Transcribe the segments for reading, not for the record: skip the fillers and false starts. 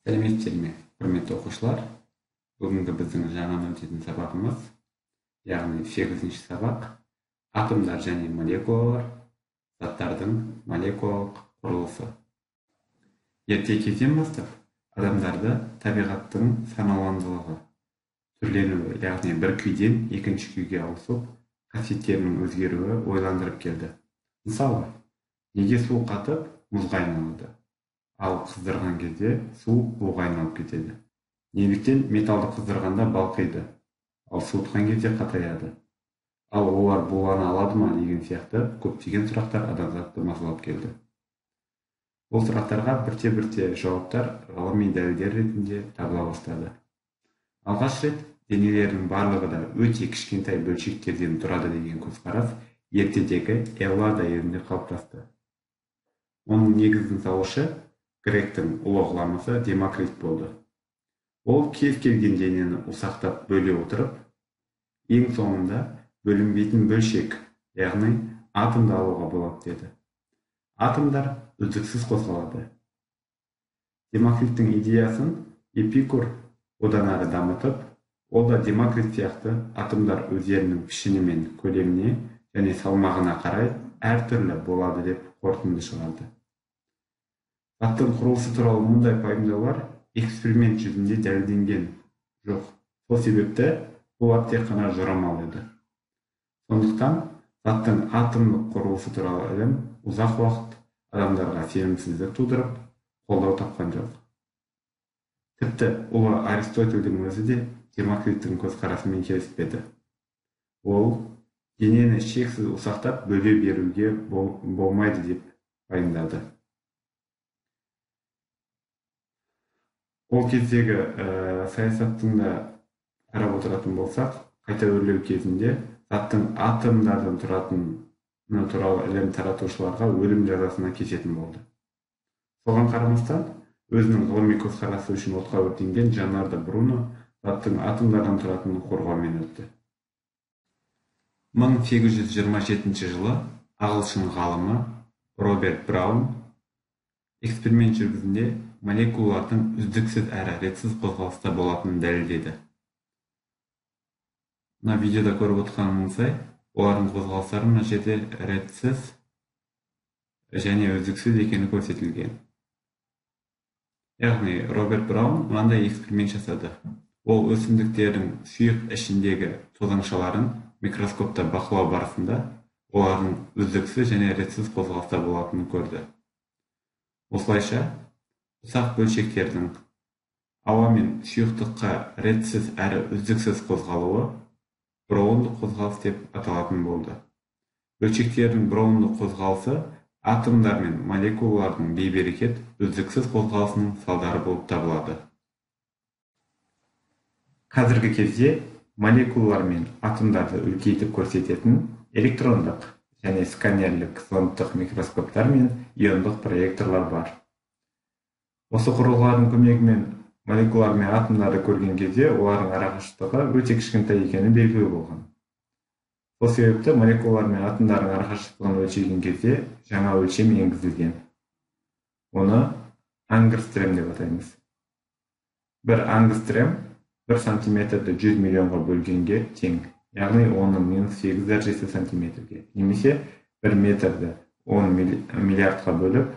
Сәлеметсіздер ме, құрметті оқушылар? Бүгінгі біздің жаңа өтетін сабағымыз, яғни 8-ші сабақ, атомдар және молекулалар, заттардың молекулалық құрылысы. Ерте кезден бастап адамдарды табиғаттың саналуандылығы, түрленуі, яғни бір күйден екінші күйге ауысып, қасиеттерінің өзгеруі ойландырып келді. Мысалы, неге су қатып мұзға айналады? Ал қыздырған кезде су буға айналып кетеді. Неліктен металды қыздырғанда балқиды, ал суытқан кезде қатаяды? Ал олар булана алады ма деген сияқты көптеген сұрақтар адамзатты мазалап келді. Бұл сұрақтарға бірте-бірте жауаптар ғылыми дәлелдер ретінде табыла бастады. Алғаш рет денелердің барлығы да өте кішкентай бөлшектерден тұрады деген көзқарас ертедегі Эллада елінде қалыптасты. Оның негізін салушы гректің ұлы ғұламасы Демокрит болды. Ол кез келген денені ұсақтап бөле отырып, ең соңында бөлінбейтін бөлшек, яғни атомды алуға болады деді. Атомдар үздіксіз қозғалады. Демокриттің идеясын Эпикур одан әрі дамытып, ол да Демокрит сияқты атомдар өздерінің пішіні мен көлеміне және салмағына қарай әртүрлі болады деп қорытынды шығарды. Заттың құрылысы туралы мұндай пайымдаулар эксперимент жүзінде дәлелденген жоқ. Сол себепті бұлар тек қана жорамал еді. Сондықтан заттың атомдық құрылысы туралы ілім ұзақ уақыт адамдарға сенімсіздік тудырып, қолдау тапқан жоқ. Тіпті ұлы Аристотельдің өзі де Демокриттің көзқарасымен келіспеді. Ол денені шексіз ұсақтап бөле беруге болмайды деп пайымдады. Ол кездегі саясаттың да қарап отыратын болсақ, қайта өрлеу кезінде заттың атомдардан тұратыны туралы ілім таратушыларға өлім жазасына кесетін болды. Соған қарамастан, өзінің ғылыми көзқарасы үшін отқа өртенген Леонардо Бруно заттың атомдардан тұратынын қорғаумен өтті. 1827 жылы ағылшын ғалымы Роберт Браун эксперимент жүргізінде молекулалардың үздіксіз әрі ретсіз қозғалыста болатынын дәлелдеді. Мына видеода көріп отырғаныңыздай, олардың қозғалыстары мына жерде ретсіз және үздіксіз екені көрсетілген. Яғни Роберт Браун мынандай эксперимент жасады. Ол өсімдіктердің сұйық ішіндегі тозаңшаларын микроскопта бақылау барысында олардың үздіксіз және ретсіз қозғалыста болатынын көрді. Осылайша, ұсақ бөлшектердің ауа мен сұйықтыққа ретсіз әрі үздіксіз қозғалуы броундық қозғалыс деп аталатын болды. Бөлшектердің броундық қозғалысы атомдар мен молекулалардың бейберекет үздіксіз қозғалысының салдары болып табылады. Қазіргі кезде молекулалар мен атомдарды үлкейтіп көрсететін электрондық және сканерлік зондтық микроскоптар мен иондық проекторлар бар. Осы құрылғылардың көмегімен молекулалар мен атомдарды көрген кезде олардың арақашықтығы өте кішкентай екені белгілі болған. Сол себепті молекулалар мен атомдардың арақашықтығын өлшеген кезде жаңа өлшем енгізілген. Оны ангстрем деп атаймыз. Бір ангстрем 1 сантиметрді 100 миллионға бөлгенге тең, яғни оның -8 дәрежесі сантиметрге, немесе 1 метрді 10 миллиардқа бөліп,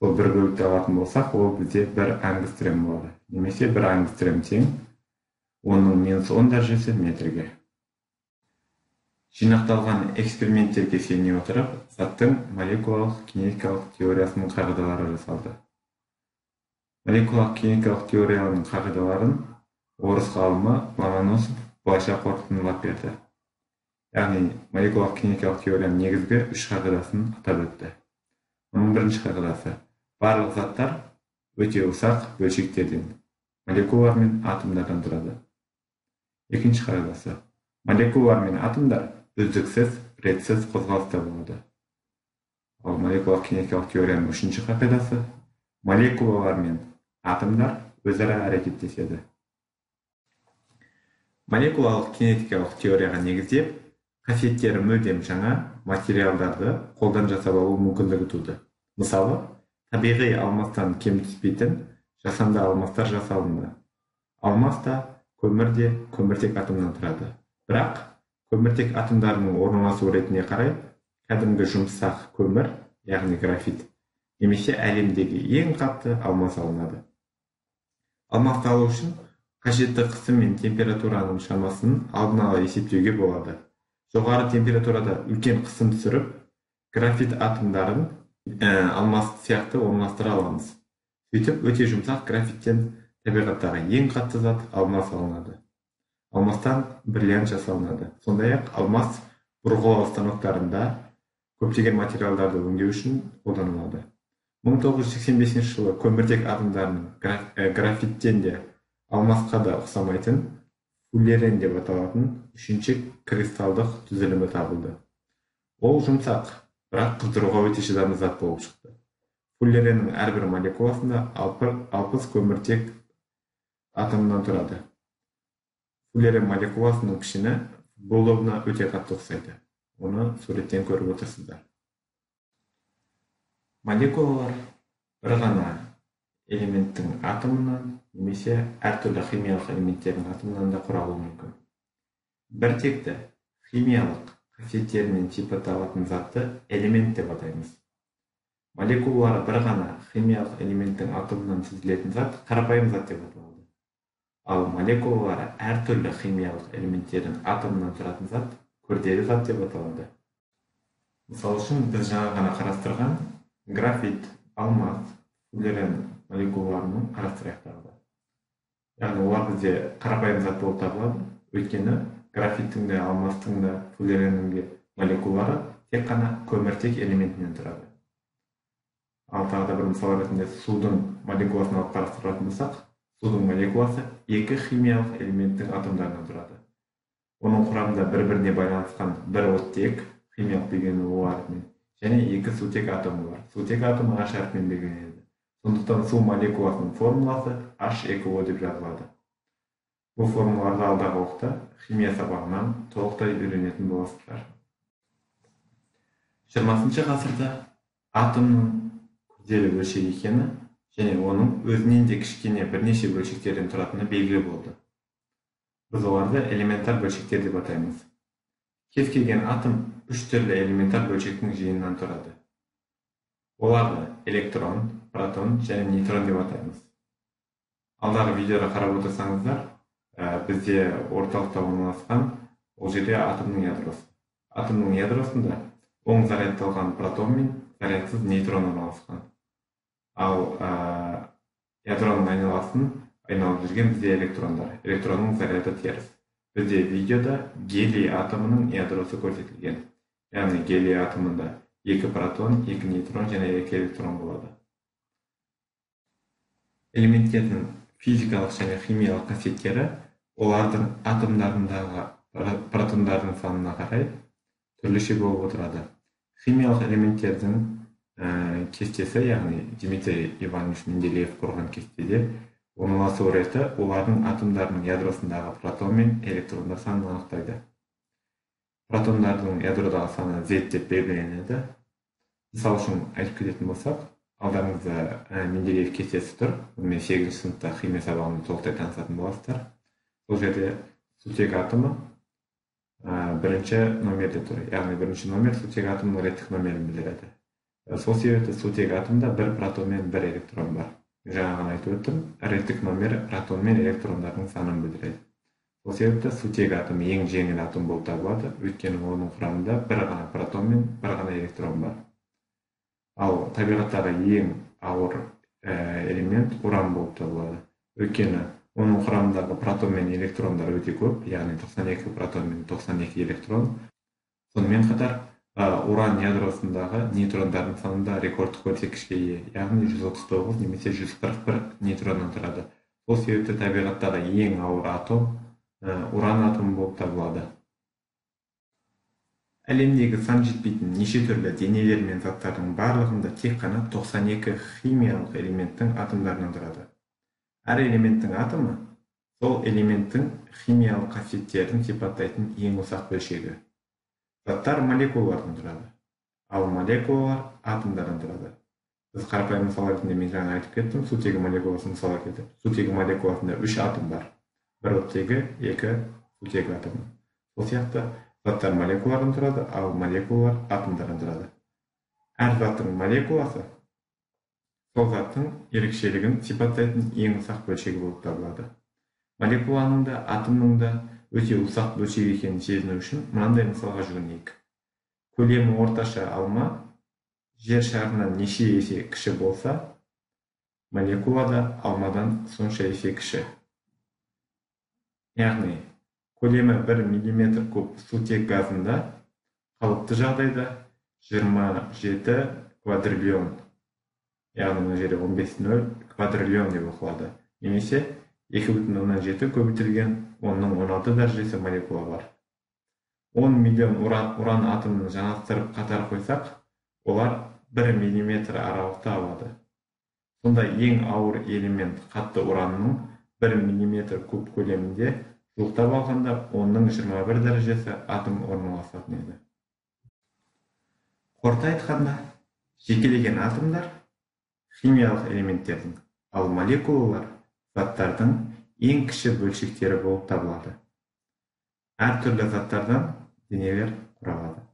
сол бір бөлікті алатын болсақ, ол бізде 1 ангстрем болады, немесе 1 ангстрем тең, оның -10 дәрежесі метрге. Жинақталған эксперименттерге сене отырып, заттың молекулалық кинетикалық теориясының қағидалары жасалды. Молекулалық кинетикалық теорияның қағидаларын орыс ғалымы Ломоносов былайша қорытындылап берді. Яғни, молекулалық кинетикалық теорияның негізгі 3 қағидасын атап өтті. Оның бірінші қағидасы: барлық заттар өте ұсақ бөлшектерден, молекулалар мен атомдардан тұрады. Екінші қағидасы: молекулалар мен атомдар үздіксіз, ретсіз қозғалыста болады. Ал молекулалық кинетикалық теорияның үшінші қағидасы: молекулалар мен атомдар өзара әрекеттеседі. Молекулалық кинетикалық теорияға негіздеп, қасиеттері мүлдем жаңа материалдарды қолдан жасап алу мүмкіндігі туды. Мысалы, табиғи алмастан кем түспейтін жасанды алмастар жасалынды. Алмас та, көмір де көміртек атомнан тұрады. Бірақ көміртек атомдарының орналасу ретіне қарай кәдімгі жұмсақ көмір, яғни графит, немесе әлемдегі ең қатты алмас алынады. Алмасты алу үшін қажетті қысым мен температураның шамасын алдын ала есептеуге болады. Жоғары температурада үлкен қысым түсіріп, графит атомдарын алмас сияқты орналастыра аламыз. Сөйтіп, өте жұмсақ графиттен табиғаттағы ең қатты зат алмас алынады. Алмастан бриллиант жасалынады. Сондай-ақ алмас бұрғылау станоктарында көптеген материалдарды өңдеу үшін қолданылады. 1985 жылы көміртек атомдарының графиттен де алмасқа да ұқсамайтын фуллерен деп аталатын үшінші кристалдық түзілімі табылды. Ол жұмсақ, бірақ қыздыруға өте шыдамды зат болып шықты. Фуллереннің әрбір молекуласында 60 көміртек атомынан тұрады. Фуллерен молекуласының пішіні футбол өте қатты ұқсайды. Оны суреттен көріп отырсыздар. Молекулалар бір ғана элементтің атомынан немесе әртүрлі химиялық элементтердің атомынан да құралуы мүмкін. Бір текті химиялық қасиеттерімен сипатталатын затты элемент деп атаймыз. Молекулалары бір ғана химиялық элементтің атомынан түзілетін зат қарапайым зат деп аталады. Ал молекулалары әртүрлі химиялық элементтердің атомынан тұратын зат күрделі зат деп аталады. Мысалы үшін біз жаңа ғана қарастырған графит, алмас, фуллерен молекулаларының қарастырайық тағы. Яғни олар бізде қарапайым зат болып табылады, өйткені графиттің де, алмастың да, фуллереннің де молекулалары тек қана көміртек элементінен тұрады. Ал тағы да бір мысал ретінде судың молекуласын алып қарастыратын болсақ, судың молекуласы екі химиялық элементтің атомдарынан тұрады. Оның құрамында бір-біріне байланысқан бір оттек, химиялық белгіленуі О әрпімен, және екі сутек атомы бар. Сутек атомы H әрпімен белгіленеді. Сондықтан су молекуласының формуласы H2O деп жазылады. Бұл формулаларды алдағы уақытта химия сабағынан толықтай үйренетін боласыздар. 20 ғасырда атомның күрделі бөлшек екені және оның өзінен де кішкене бірнеше бөлшектерден тұратыны белгілі болды. Біз оларды элементар бөлшектер деп атаймыз. Кез келген атом үш түрлі элементар бөлшектің жиынынан тұрады. Оларды электрон, протон және нейтрон деп атаймыз. Алдағы видеода қарап отырсаңыздар, бізде орталықта орналасқан ол жерде атомның ядросы. Атомның ядросында оң зарядталған протон мен зарядсыз нейтрон орналасқан. Ал ядроның айналасын айналып жүрген бізде электрондар. Электронның заряды теріс. Бізде видеода гелий атомының ядросы көрсетілген. Яғни гелий атомында 2 протон, 2 нейтрон және 2 электрон болады. Элементтердің физикалық және химиялық қасиеттері олардың атомдарындағы протондардың санына қарай түрліше болып отырады. Химиялық элементтердің кестесі, яғни Дмитрий Иванович Менделеев құрған кестеде орналасу реті олардың атомдарының ядросындағы протон мен электрондар санын анықтайды. Протондардың ядродағы саны Z деп белгіленеді. Мысалы үшін айтып кететін болсақ, алдарыңызда Менделеев кестесі тұр. Мен 8-ші сыныпта химия сабағында толықтай танысатын боласыздар. Сол жерде сутек атомы бірінші номерде тұр. Яғни бірінші номер сутек атомның реттік номерін білдіреді. Сол себепті сутек атомда бір протон мен бір электрон бар. Жаңа ғана айтып өттім, реттік номер протон мен электрондардың санын білдіреді. Сол себепті сутек атомы ең жеңіл атом болып табылады, өйткені оның құрамында бір ғана протон мен бір ғана электрон бар. Ал табиғаттағы ең ауыр элемент уран болып табылады, өйткені оның құрамындағы протон мен электрондар өте көп, яғни 92 протон мен 92 электрон. Сонымен қатар уран ядросындағы нейтрондардың санында рекордтық көрсеткішке ие, яғни 139 немесе 141 нейтроннан тұрады. Сол себепті табиғаттағы ең ауыр атом уран атомы болып табылады. Әлемдегі сан жетпейтін неше түрлі денелер мен заттардың барлығында тек қана 92 химиялық элементтің атомдарынан тұрады. Әр элементтің атомы сол элементтің химиялық қасиеттерін сипаттайтын ең ұсақ бөлшегі. Заттар молекулалардан тұрады, ал молекулалар атомдардан тұрады. Біз қарапайым мысал ретінде мен жаңа айтып кеттім, сутегі молекуласын мысал келтіріп. Сутегі молекуласында 3 атом бар. Бір оттегі, 2 сутегі атомы. Сол сияқты заттар молекулалардан тұрады, ал молекулалар атомдардан тұрады. Әр заттың молекуласы сол заттың ерекшелігін сипаттайтын ең ұсақ бөлшегі болып табылады. Молекуланың да, атомның да өте ұсақ бөлшек екенін сезіну үшін мынандай мысалға жүгінейік. Көлемі орташа алма жер шарынан неше есе кіші болса, молекула да алмадан сонша есе кіші. Яғни, көлемі 1 мм куб сутек газында қалыпты жағдайда 27 квадриллион, яғни мына жерде 15-0 квадриллион деп оқылады. Немесе 2,7 көбейтілген 10-16 дәрежесі молекула бар. 10 миллион уран атомын жанастырып қатар қойсақ, олар 1 мм аралықта алады. Сонда ең ауыр элемент қатты уранның 1 мм куб көлемінде жуықтап алғанда 10-21 дәрежесі атом орналасатын еді. Қорыта айтқанда, жекелеген атомдар химиялық элементтердің, ал молекулалар заттардың ең кіші бөлшектері болып табылады. Әр түрлі заттардан денелер құралады.